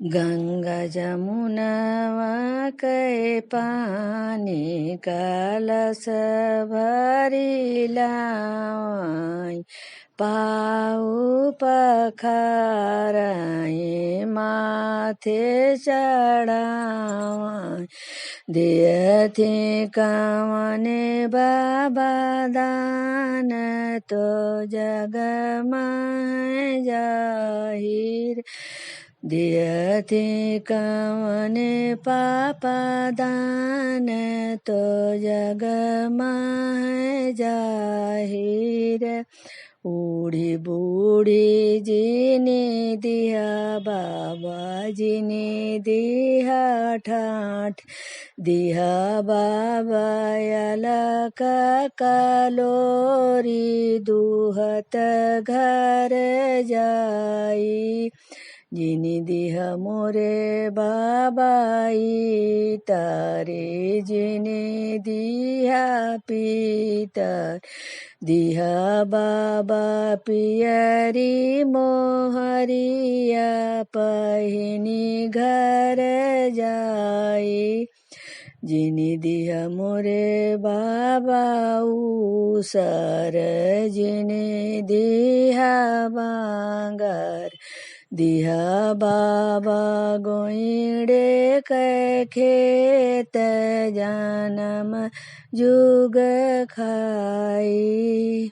गंगा जमुनवा के पानी कलश भरी लावई, पाऊ पखाराई माथे चढ़ावई। दियथि कवने बाबा दान, तो जग में जाहिर। दियथि कवने पापा दान, तो जग में जाहिर। बूढ़ी बूढ़ी जी ने दिया बाबा जी ने दिया ठाठ, दिया बाबा अलक कलोरी दूहत घर जाई। जिनी दिया मोरे बाबाई तारे, जिने दिया पीतर। दिया बाबा पियरी मोहरिया, पहिनी घर जाई। जिनी दिया मोरे बाबा उसर, जिने दिया बांगर। दिया बाबा गोइड़े के खेत, जानम जुग खाई।